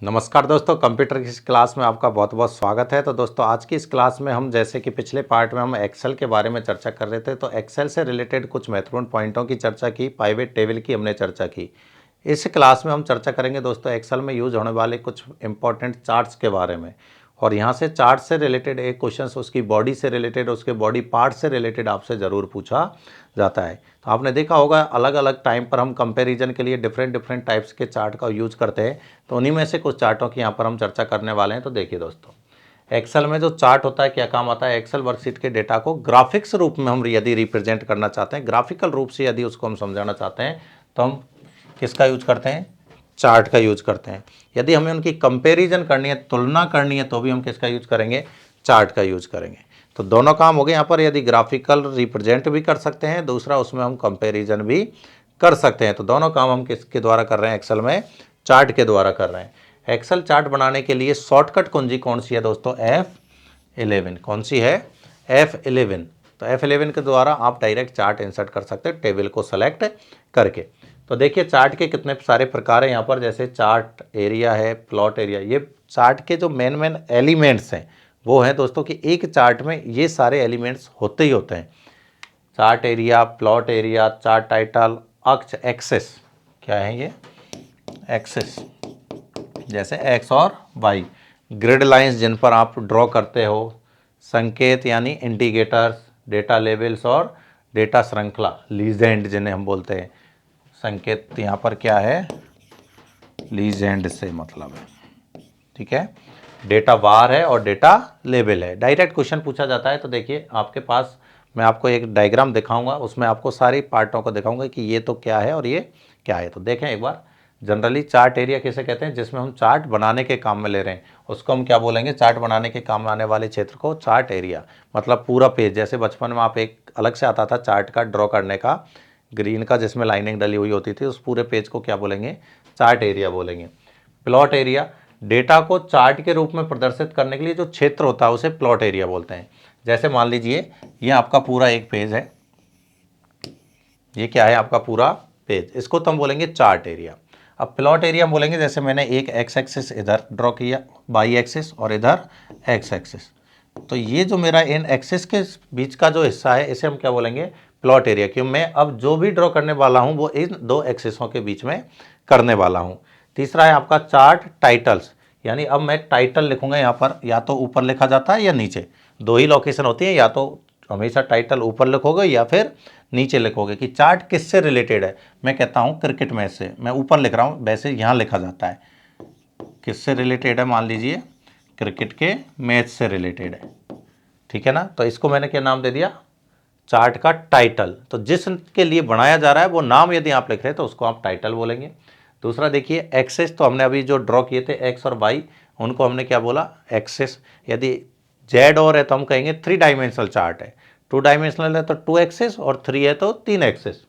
नमस्कार दोस्तों, कंप्यूटर की इस क्लास में आपका बहुत बहुत स्वागत है। तो दोस्तों आज की इस क्लास में हम जैसे कि पिछले पार्ट में हम एक्सेल के बारे में चर्चा कर रहे थे, तो एक्सेल से रिलेटेड कुछ महत्वपूर्ण पॉइंटों की चर्चा की, पाइवेट टेबल की हमने चर्चा की। इस क्लास में हम चर्चा करेंगे दोस्तों एक्सेल में यूज होने वाले कुछ इंपॉर्टेंट चार्ट्स के बारे में। और यहाँ से चार्ट से रिलेटेड एक क्वेश्चन उसकी बॉडी से रिलेटेड, उसके बॉडी पार्ट से रिलेटेड आपसे ज़रूर पूछा जाता है। तो आपने देखा होगा अलग अलग टाइम पर हम कंपैरिजन के लिए डिफरेंट डिफरेंट टाइप्स के चार्ट का यूज करते हैं। तो उन्हीं में से कुछ चार्टों की यहाँ पर हम चर्चा करने वाले हैं। तो देखिए दोस्तों, एक्सेल में जो चार्ट होता है क्या काम आता है, एक्सेल वर्कशीट के डेटा को ग्राफिक्स रूप में हम यदि रिप्रेजेंट करना चाहते हैं, ग्राफिकल रूप से यदि उसको हम समझाना चाहते हैं, तो हम किसका यूज करते हैं, चार्ट का यूज करते हैं। यदि हमें उनकी कंपैरिजन करनी है, तुलना करनी है, तो भी हम किसका यूज करेंगे, चार्ट का यूज करेंगे। तो दोनों काम हो गए यहाँ पर। यदि ग्राफिकल रिप्रेजेंट भी कर सकते हैं, दूसरा उसमें हम कंपैरिजन भी कर सकते हैं। तो दोनों काम हम किसके द्वारा कर रहे हैं, एक्सेल में चार्ट के द्वारा कर रहे हैं। एक्सेल चार्ट बनाने के लिए शॉर्टकट कुंजी कौन सी है दोस्तों, F11। कौन सी है, F11। तो F11 के द्वारा आप डायरेक्ट चार्ट इंसर्ट कर सकते हैं टेबल को सेलेक्ट करके। तो देखिए चार्ट के कितने सारे प्रकार हैं यहाँ पर, जैसे चार्ट एरिया है, प्लॉट एरिया। ये चार्ट के जो मेन मेन एलिमेंट्स हैं वो हैं दोस्तों कि एक चार्ट में ये सारे एलिमेंट्स होते ही होते हैं। Chart area, plot area, chart title, अक्ष, एक्सेस। क्या है ये, एक्सेस, जैसे एक्स और वाई। ग्रिड लाइंस जिन पर आप ड्रॉ करते हो, संकेत यानी इंडिकेटर्स, डेटा लेबल्स और डेटा श्रृंखला, लीजेंड जिन्हें हम बोलते हैं। संकेत यहाँ पर क्या है, लीजेंड से मतलब है, ठीक है। डेटा बार है और डेटा लेबल है। डायरेक्ट क्वेश्चन पूछा जाता है। तो देखिए आपके पास मैं आपको एक डायग्राम दिखाऊंगा, उसमें आपको सारी पार्टों को दिखाऊंगा कि ये तो क्या है और ये क्या है। तो देखें एक बार, जनरली चार्ट एरिया किसे कहते हैं, जिसमें हम चार्ट बनाने के काम में ले रहे हैं, उसको हम क्या बोलेंगे, चार्ट बनाने के काम में आने वाले क्षेत्र को चार्ट एरिया। मतलब पूरा पेज, जैसे बचपन में आप एक अलग से आता था चार्ट का ड्रॉ करने का, ग्रीन का, जिसमें लाइनिंग डली हुई होती थी, उस पूरे पेज को क्या बोलेंगे, चार्ट एरिया बोलेंगे। प्लॉट एरिया, डेटा को चार्ट के रूप में प्रदर्शित करने के लिए जो क्षेत्र होता है उसे प्लॉट एरिया बोलते हैं। जैसे मान लीजिए ये आपका पूरा एक पेज है, ये क्या है आपका पूरा पेज, इसको तो हम बोलेंगे चार्ट एरिया। अब प्लॉट एरिया हम बोलेंगे, जैसे मैंने एक एक्स एक्सिस इधर ड्रॉ किया, वाई एक्सिस, और इधर एक्स एक्सिस। तो ये जो मेरा इन एक्सिस के बीच का जो हिस्सा है इसे हम क्या बोलेंगे, प्लॉट एरिया। क्यों, मैं अब जो भी ड्रॉ करने वाला हूँ वो इन दो एक्सिसों के बीच में करने वाला हूँ। तीसरा है आपका चार्ट टाइटल्स, यानी अब मैं टाइटल लिखूंगा यहाँ पर, या तो ऊपर लिखा जाता है या नीचे, दो ही लोकेशन होती है। या तो हमेशा टाइटल ऊपर लिखोगे या फिर नीचे लिखोगे कि चार्ट किससे रिलेटेड है। मैं कहता हूँ क्रिकेट मैच से, मैं ऊपर लिख रहा हूँ, वैसे यहाँ लिखा जाता है किससे रिलेटेड है, मान लीजिए क्रिकेट के मैच से रिलेटेड है, ठीक है ना। तो इसको मैंने क्या नाम दे दिया, चार्ट का टाइटल। तो जिसके लिए बनाया जा रहा है वो नाम यदि आप लिख रहे हैं तो उसको आप टाइटल बोलेंगे। दूसरा देखिए एक्सेस, तो हमने अभी जो ड्रॉ किए थे एक्स और वाई, उनको हमने क्या बोला, एक्सेस। यदि जेड और है तो हम कहेंगे 3 डायमेंशनल चार्ट है। 2 डायमेंशनल है तो 2 एक्सेस, और 3 है तो 3 एक्सेस।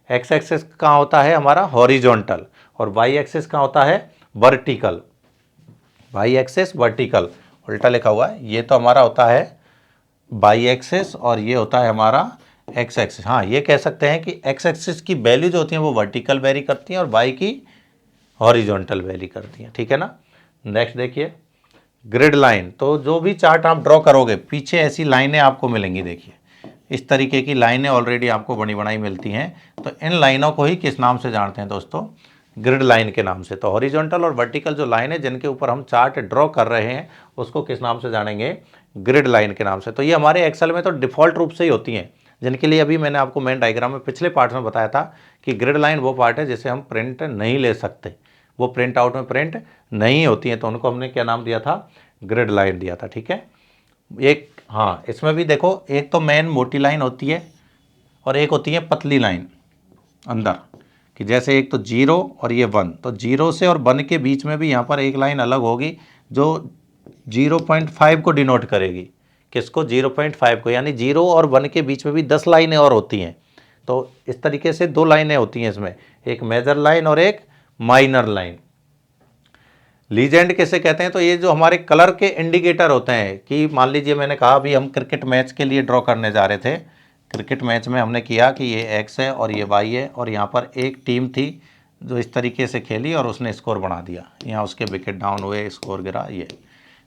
एक्स एक्सेस कहाँ होता है हमारा, हॉरिजॉन्टल, और वाई एक्सेस कहाँ होता है, वर्टिकल। वाई एक्सेस वर्टिकल, उल्टा लिखा हुआ है, ये तो हमारा होता है वाई एक्सेस और ये होता है हमारा एक्स एक्सिस। हाँ, ये कह सकते हैं कि एक्स एक्सिस की वैल्यू जो होती है वो वर्टिकल वेरी करती हैं और वाई की हॉरिजॉन्टल वेरी करती हैं, ठीक है ना। नेक्स्ट देखिए ग्रिड लाइन, तो जो भी चार्ट आप ड्रॉ करोगे पीछे ऐसी लाइनें आपको मिलेंगी। देखिए इस तरीके की लाइनें ऑलरेडी आपको बनी बनाई मिलती हैं। तो इन लाइनों को ही किस नाम से जानते हैं दोस्तों, ग्रिड लाइन के नाम से। तो हॉरिजॉन्टल और वर्टिकल जो लाइन है जिनके ऊपर हम चार्ट ड्रॉ कर रहे हैं उसको किस नाम से जानेंगे, ग्रिड लाइन के नाम से। तो ये हमारे एक्सेल में तो डिफ़ॉल्ट रूप से ही होती हैं, जिनके लिए अभी मैंने आपको मेन डायग्राम में पिछले पार्ट में बताया था कि ग्रिड लाइन वो पार्ट है जिसे हम प्रिंट नहीं ले सकते, वो प्रिंट आउट में प्रिंट नहीं होती हैं, तो उनको हमने क्या नाम दिया था, ग्रिड लाइन दिया था, ठीक है। एक, हाँ इसमें भी देखो, एक तो मेन मोटी लाइन होती है और एक होती है पतली लाइन अंदर, कि जैसे एक तो 0 और ये 1, तो 0 से और 1 के बीच में भी यहाँ पर एक लाइन अलग होगी जो 0.5 को डिनोट करेगी। किसको, 0.5 को, यानी 0 और 1 के बीच में भी 10 लाइनें और होती हैं। तो इस तरीके से 2 लाइनें होती हैं इसमें, एक मेजर लाइन और एक माइनर लाइन। लीजेंड किसे कहते हैं, तो ये जो हमारे कलर के इंडिकेटर होते हैं, कि मान लीजिए मैंने कहा अभी हम क्रिकेट मैच के लिए ड्रॉ करने जा रहे थे, क्रिकेट मैच में हमने किया कि ये एक्स है और ये वाई है, और यहाँ पर एक टीम थी जो इस तरीके से खेली और उसने स्कोर बना दिया, यहाँ उसके विकेट डाउन हुए, स्कोर गिरा। ये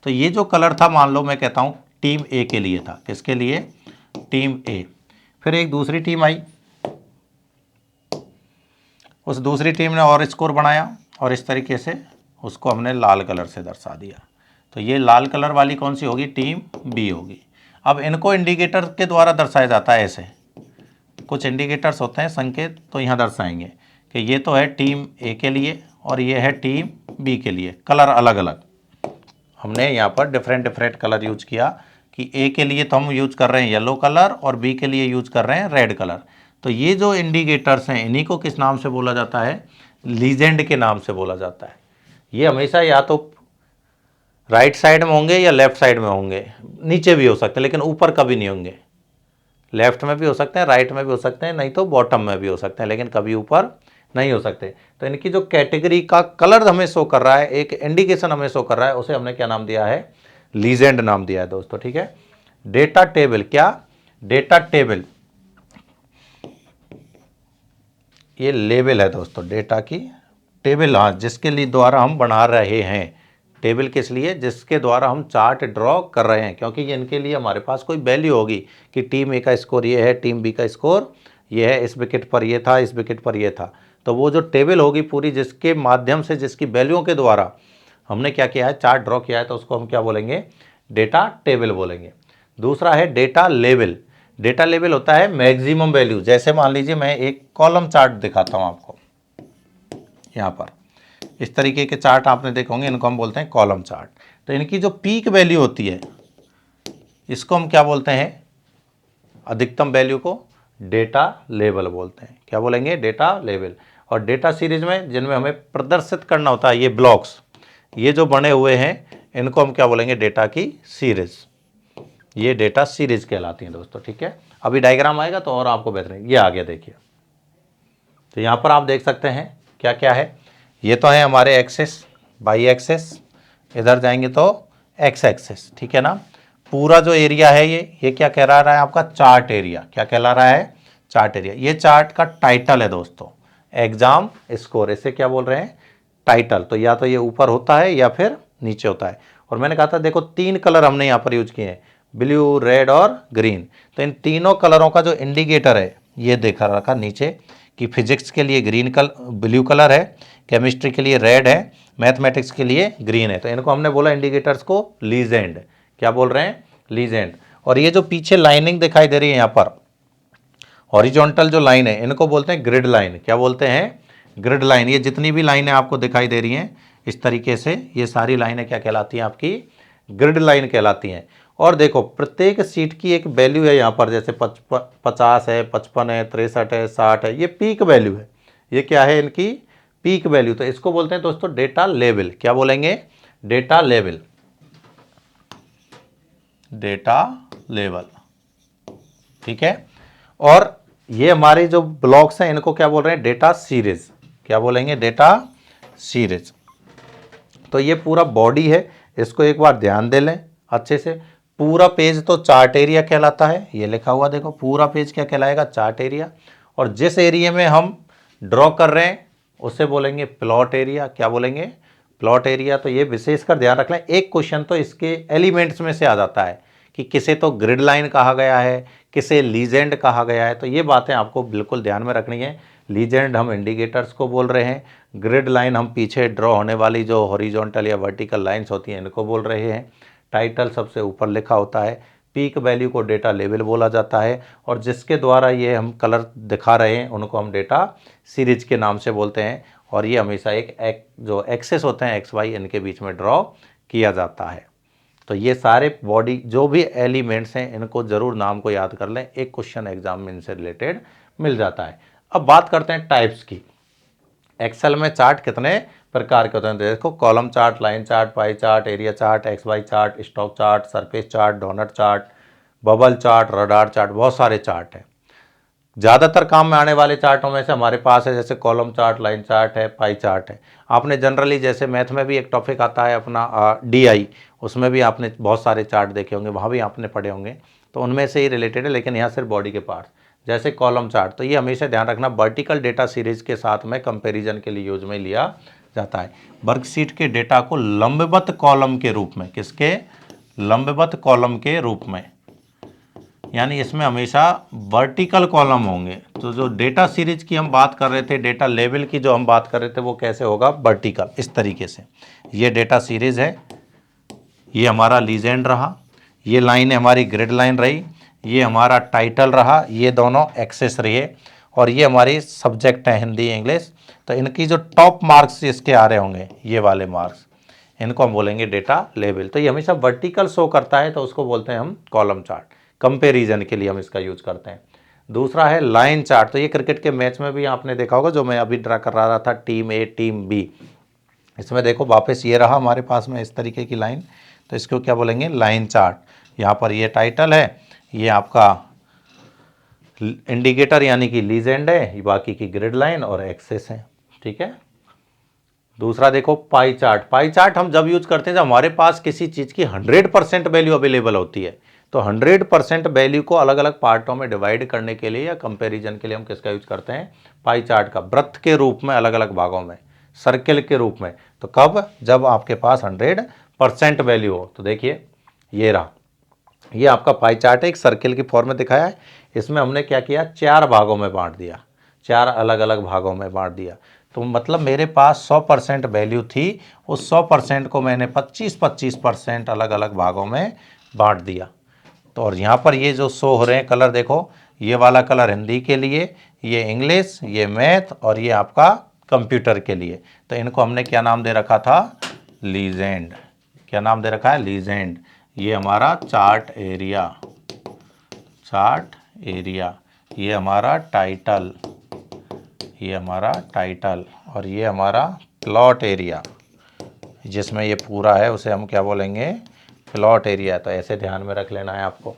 तो ये जो कलर था, मान लो मैं कहता हूँ टीम ए के लिए था। किसके लिए? टीम ए। फिर एक दूसरी टीम आई, उस दूसरी टीम ने और स्कोर बनाया और इस तरीके से उसको हमने लाल कलर से दर्शा दिया। तो ये लाल कलर वाली कौन सी होगी? टीम बी होगी। अब इनको इंडिकेटर के द्वारा दर्शाया जाता है। ऐसे कुछ इंडिकेटर्स होते हैं, संकेत, तो यहाँ दर्शाएंगे कि ये तो है टीम ए के लिए और ये है टीम बी के लिए। कलर अलग अलग हमने यहाँ पर डिफरेंट कलर यूज किया कि ए के लिए तो हम यूज कर रहे हैं येलो कलर और बी के लिए यूज कर रहे हैं रेड कलर। तो ये जो इंडिकेटर्स हैं इन्हीं को किस नाम से बोला जाता है? लीजेंड के नाम से बोला जाता है। ये हमेशा या तो राइट साइड में होंगे या लेफ्ट साइड में होंगे, नीचे भी हो सकते हैं लेकिन ऊपर कभी नहीं होंगे। लेफ्ट में भी हो सकते हैं, राइट में भी हो सकते हैं, नहीं तो बॉटम में भी हो सकते हैं, लेकिन कभी ऊपर नहीं हो सकते। तो इनकी जो कैटेगरी का कलर हमें शो कर रहा है, एक इंडिकेशन हमें शो कर रहा है, उसे हमने क्या नाम दिया है? लीजेंड नाम दिया है दोस्तों। ठीक है। डेटा टेबल, क्या? डेटा टेबल ये लेवल है दोस्तों, डेटा की टेबल। हाँ, जिसके लिए द्वारा हम बना रहे हैं। टेबल किस लिए? जिसके द्वारा हम चार्ट ड्रॉ कर रहे हैं, क्योंकि इनके लिए हमारे पास कोई वैल्यू होगी कि टीम ए का स्कोर ये है, टीम बी का स्कोर ये है, इस विकेट पर ये था, इस विकेट पर ये था। तो वो जो टेबल होगी पूरी, जिसके माध्यम से, जिसकी वैल्यूओं के द्वारा हमने क्या किया है? चार्ट ड्रॉ किया है, तो उसको हम क्या बोलेंगे? डेटा टेबल बोलेंगे। दूसरा है डेटा लेवल। डेटा लेवल होता है मैक्सिमम वैल्यू। जैसे मान लीजिए मैं एक कॉलम चार्ट दिखाता हूँ आपको, यहाँ पर इस तरीके के चार्ट आपने देखे होंगे, इनको हम बोलते हैं कॉलम चार्ट। तो इनकी जो पीक वैल्यू होती है, इसको हम क्या बोलते हैं? अधिकतम वैल्यू को डेटा लेवल बोलते हैं। क्या बोलेंगे? Data level. और डेटा सीरीज में जिनमें हमें प्रदर्शित करना होता है, ये ब्लॉक्स, ये जो बने हुए हैं, इनको हम क्या बोलेंगे? डेटा की सीरीज। ये डेटा सीरीज कहलाती हैं दोस्तों। ठीक है। अभी डायग्राम आएगा तो और आपको बेहतर, ये आ गया देखिए। तो यहाँ पर आप देख सकते हैं क्या क्या है। ये तो है हमारे एक्सेस, वाई एक्सेस, इधर जाएंगे तो एक्स एक्सेस। ठीक है ना। पूरा जो एरिया है ये क्या कह रहा है आपका? Chart area. क्या कहला रहा है? Chart area. ये चार्ट का टाइटल है दोस्तों, एग्जाम स्कोर। इसे क्या बोल रहे हैं? टाइटल। तो या तो ये ऊपर होता है या फिर नीचे होता है। और मैंने कहा था देखो, 3 कलर हमने यहाँ पर यूज किए हैं, ब्लू, रेड और ग्रीन। तो इन तीनों कलरों का जो इंडिकेटर है ये देखा रखा नीचे कि फिजिक्स के लिए ग्रीन ब्लू कलर है, केमिस्ट्री के लिए रेड है, मैथमेटिक्स के लिए ग्रीन है। तो इनको हमने बोला इंडिकेटर्स को लीजेंड। क्या बोल रहे हैं? लीजेंड। और ये जो पीछे लाइनिंग दिखाई दे रही है यहाँ पर, हॉरिजॉन्टल जो लाइन है, इनको बोलते हैं ग्रिड लाइन। क्या बोलते हैं? Grid line. ये जितनी भी लाइनें आपको दिखाई दे रही हैं इस तरीके से, ये सारी लाइनें क्या कहलाती हैं? आपकी ग्रिड लाइन कहलाती हैं। और देखो, प्रत्येक सीट की एक वैल्यू है यहाँ पर, जैसे 50 है, 55 है, 63 है, 60 है, ये पीक वैल्यू है। ये क्या है? इनकी पीक वैल्यू। तो इसको बोलते हैं दोस्तों डेटा लेवल। क्या बोलेंगे? Data level. Data level. ठीक है। और ये हमारे जो ब्लॉक्स हैं इनको क्या बोल रहे हैं? Data series. क्या बोलेंगे? Data series. तो ये पूरा बॉडी है, इसको एक बार ध्यान दे लें अच्छे से। पूरा पेज तो चार्ट एरिया कहलाता है, ये लिखा हुआ देखो, पूरा पेज क्या कहलाएगा? Chart area. और जिस एरिया में हम ड्रॉ कर रहे हैं उसे बोलेंगे प्लॉट एरिया। क्या बोलेंगे? Plot area. तो ये विशेषकर ध्यान रख लें, एक क्वेश्चन तो इसके एलिमेंट्स में से आ जाता है कि किसे तो ग्रिड लाइन कहा गया है, किसे लीजेंड कहा गया है। तो ये बातें आपको बिल्कुल ध्यान में रखनी है। लीजेंड हम इंडिकेटर्स को बोल रहे हैं, ग्रिड लाइन हम पीछे ड्रॉ होने वाली जो हॉरिजॉन्टल या वर्टिकल लाइंस होती हैं इनको बोल रहे हैं, टाइटल सबसे ऊपर लिखा होता है, पीक वैल्यू को डेटा लेवल बोला जाता है, और जिसके द्वारा ये हम कलर दिखा रहे हैं उनको हम डेटा सीरीज के नाम से बोलते हैं। और ये हमेशा एक जो एक्सेस होते हैं एक्स वाई, इनके बीच में ड्रॉ किया जाता है। तो ये सारे बॉडी जो भी एलिमेंट्स हैं इनको ज़रूर नाम को याद कर लें, एक क्वेश्चन एग्जाम में इनसे रिलेटेड मिल जाता है। अब बात करते हैं टाइप्स की। एक्सेल में चार्ट कितने प्रकार के होते हैं? देखो, column chart, line chart, pie chart, area chart, X Y chart, stock chart, surface chart, donut chart, bubble chart, radar chart, बहुत सारे चार्ट हैं। ज़्यादातर काम में आने वाले चार्टों में से हमारे पास है जैसे कॉलम चार्ट, लाइन चार्ट है, पाई चार्ट है। आपने जनरली जैसे मैथ में भी एक टॉपिक आता है अपना DI, उसमें भी आपने बहुत सारे चार्ट देखे होंगे, वहाँ भी आपने पढ़े होंगे, तो उनमें से ही रिलेटेड है, लेकिन यहाँ सिर्फ बॉडी के पार्ट्स। जैसे कॉलम चार्ट, तो ये हमेशा ध्यान रखना वर्टिकल डेटा सीरीज के साथ में कंपैरिजन के लिए यूज में लिया जाता है। वर्कशीट के डेटा को लंबवत कॉलम के रूप में, किसके, लंबवत कॉलम के रूप में, यानी इसमें हमेशा वर्टिकल कॉलम होंगे। तो जो डेटा सीरीज की हम बात कर रहे थे, डेटा लेवल की जो हम बात कर रहे थे, वो कैसे होगा, वर्टिकल, इस तरीके से। ये डेटा सीरीज है, ये हमारा लीजेंड रहा, ये लाइन हमारी ग्रिड लाइन रही, ये हमारा टाइटल रहा, ये दोनों एक्सेस रहे, और ये हमारी सब्जेक्ट है हिंदी इंग्लिश। तो इनकी जो टॉप मार्क्स इसके आ रहे होंगे, ये वाले मार्क्स, इनको हम बोलेंगे डेटा लेवल। तो ये हमेशा वर्टिकल शो करता है, तो उसको बोलते हैं हम कॉलम चार्ट। कंपैरिजन के लिए हम इसका यूज करते हैं। दूसरा है लाइन चार्ट। तो ये क्रिकेट के मैच में भी आपने देखा होगा, जो मैं अभी ड्रा कर रहा था, टीम ए टीम बी। इसमें देखो वापस ये रहा हमारे पास में इस तरीके की लाइन, तो इसको क्या बोलेंगे, लाइन चार्ट। यहाँ पर ये टाइटल है, ये आपका इंडिकेटर यानी कि लीजेंड है, बाकी की ग्रिड लाइन और एक्सेस है, ठीक है। दूसरा देखो पाई चार्ट। पाई चार्ट हम जब यूज करते हैं जब हमारे पास किसी चीज़ की 100% वैल्यू अवेलेबल होती है। तो 100% वैल्यू को अलग अलग पार्टों में डिवाइड करने के लिए या कंपैरिजन के लिए हम किसका यूज करते हैं, पाई चार्ट का। वृत्त के रूप में अलग अलग भागों में, सर्किल के रूप में। तो कब, जब आपके पास 100% वैल्यू हो। तो देखिए ये रहा, ये आपका पाई चार्ट है, एक सर्किल की फॉर्म में दिखाया है। इसमें हमने क्या किया, 4 भागों में बांट दिया, 4 अलग अलग भागों में बांट दिया। तो मतलब मेरे पास 100% वैल्यू थी, उस 100% को मैंने 25-25% अलग अलग भागों में बांट दिया। तो और यहाँ पर ये जो शो हो रहे हैं कलर देखो, ये वाला कलर हिंदी के लिए, ये इंग्लिश, ये मैथ, और ये आपका कंप्यूटर के लिए। तो इनको हमने क्या नाम दे रखा था, लीजेंड। क्या नाम दे रखा है, लीजेंड। ये हमारा चार्ट एरिया, चार्ट एरिया। ये हमारा टाइटल, ये हमारा टाइटल, और ये हमारा प्लॉट एरिया, जिसमें ये पूरा है उसे हम क्या बोलेंगे, प्लॉट एरिया। तो ऐसे ध्यान में रख लेना है आपको।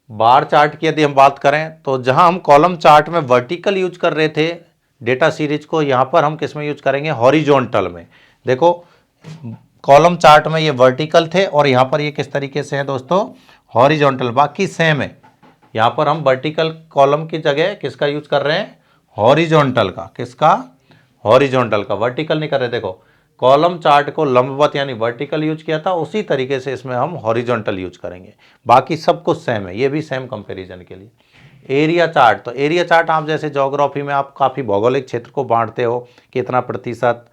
बार चार्ट की यदि हम बात करें, तो जहां हम कॉलम चार्ट में वर्टिकल यूज कर रहे थे डेटा सीरीज को, यहां पर हम किस में यूज करेंगे, हॉरिजॉन्टल में। देखो कॉलम चार्ट में ये वर्टिकल थे, और यहां पर ये किस तरीके से है दोस्तों, हॉरिजॉन्टल। बाकी सेम है, यहां पर हम वर्टिकल कॉलम की जगह किसका यूज कर रहे हैं, हॉरिजॉन्टल का। किसका, हॉरिजॉन्टल का, वर्टिकल नहीं कर रहे। देखो कॉलम चार्ट को लंबवत यानी वर्टिकल यूज किया था, उसी तरीके से इसमें हम हॉरिजॉन्टल यूज करेंगे। बाकी सब कुछ सेम है, ये भी सेम कंपैरिजन के लिए। एरिया चार्ट, तो एरिया चार्ट आप जैसे ज्योग्राफी में आप काफ़ी भौगोलिक क्षेत्र को बांटते हो कि इतना प्रतिशत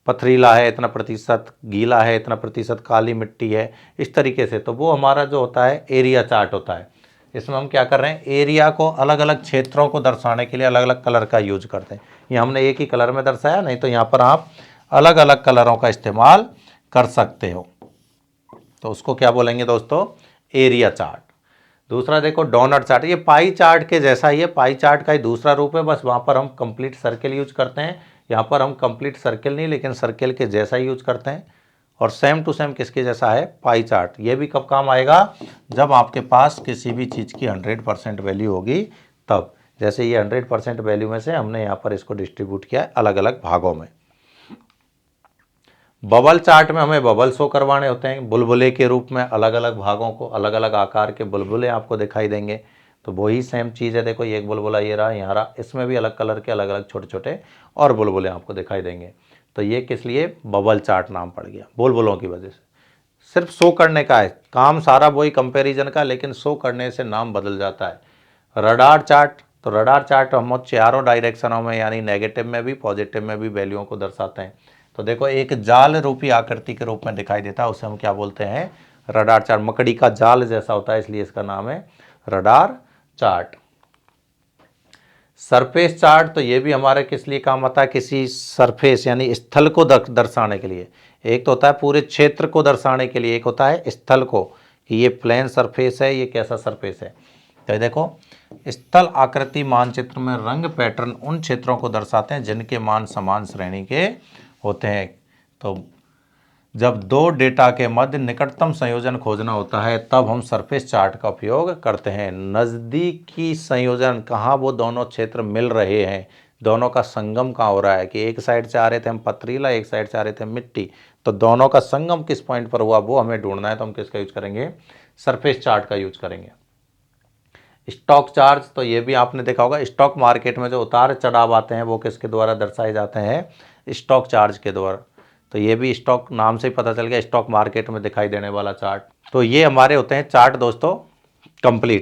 पथरीला है, इतना प्रतिशत गीला है, इतना प्रतिशत काली मिट्टी है, इस तरीके से। तो वो हमारा जो होता है एरिया चार्ट होता है। इसमें हम क्या कर रहे हैं, एरिया को अलग अलग क्षेत्रों को दर्शाने के लिए अलग अलग कलर का यूज करते हैं। ये हमने एक ही कलर में दर्शाया, नहीं तो यहाँ पर आप अलग अलग कलरों का इस्तेमाल कर सकते हो। तो उसको क्या बोलेंगे दोस्तों, एरिया चार्ट। दूसरा देखो डोनट चार्ट, ये पाई चार्ट के जैसा ही है, पाई चार्ट का ही दूसरा रूप है, बस वहाँ पर हम कंप्लीट सर्किल यूज करते हैं। यहाँ पर हम कंप्लीट सर्किल नहीं, लेकिन सर्किल के जैसा ही यूज करते हैं। और सेम टू सेम किसके जैसा है, पाई चार्ट। ये भी कब काम आएगा, जब आपके पास किसी भी चीज़ की 100% वैल्यू होगी तब। जैसे ये 100% वैल्यू में से हमने यहाँ पर इसको डिस्ट्रीब्यूट किया है अलग अलग भागों में। बबल चार्ट में हमें बबल शो करवाने होते हैं, बुलबुले के रूप में अलग अलग भागों को, अलग अलग आकार के बुलबुले आपको दिखाई देंगे। तो वही सेम चीज़ है, देखो ये एक बुलबुला ये रहा, यहाँ रहा, इसमें भी अलग कलर के अलग अलग छोटे छोटे और बुलबुले आपको दिखाई देंगे। तो ये किस लिए बबल चार्ट नाम पड़ गया, बुलबुलों की वजह से। सिर्फ शो करने का है काम, सारा वही कंपैरिजन का, लेकिन शो करने से नाम बदल जाता है। रडार चार्ट, तो रडार चार्ट हम चारों डायरेक्शनों में यानी नेगेटिव में भी पॉजिटिव में भी वैल्यूओं को दर्शाते हैं। तो देखो एक जाल रूपी आकृति के रूप में दिखाई देता है, उसे हम क्या बोलते हैं, रडार चार्ट। मकड़ी का जाल जैसा होता है, इसलिए इसका नाम है रडार चार्ट। सरफेस चार्ट, तो ये भी हमारे किस लिए काम आता है, किसी सरफेस यानी स्थल को दर्शाने के लिए। एक तो होता है पूरे क्षेत्र को दर्शाने के लिए, एक होता है स्थल को, कि ये प्लेन सरफेस है, ये कैसा सरफेस है। तो देखो स्थल आकृति मानचित्र में रंग पैटर्न उन क्षेत्रों को दर्शाते हैं जिनके मान समान श्रेणी के होते हैं। तो जब दो डेटा के मध्य निकटतम संयोजन खोजना होता है तब हम सरफेस चार्ट का उपयोग करते हैं। नज़दीकी संयोजन, कहाँ वो दोनों क्षेत्र मिल रहे हैं, दोनों का संगम कहाँ हो रहा है, कि एक साइड से आ रहे थे हम पथरीला, एक साइड से आ रहे थे मिट्टी, तो दोनों का संगम किस पॉइंट पर हुआ वो हमें ढूंढना है। तो हम किसका यूज करेंगे, सरफेस चार्ट का यूज करेंगे। स्टॉक चार्ज, तो ये भी आपने देखा होगा, स्टॉक मार्केट में जो उतार चढ़ाव आते हैं वो किसके द्वारा दर्शाए जाते हैं, स्टॉक चार्ज के द्वारा। तो ये भी स्टॉक नाम से ही पता चल गया, स्टॉक मार्केट में दिखाई देने वाला चार्ट। तो ये हमारे होते हैं चार्ट दोस्तों कंप्लीट।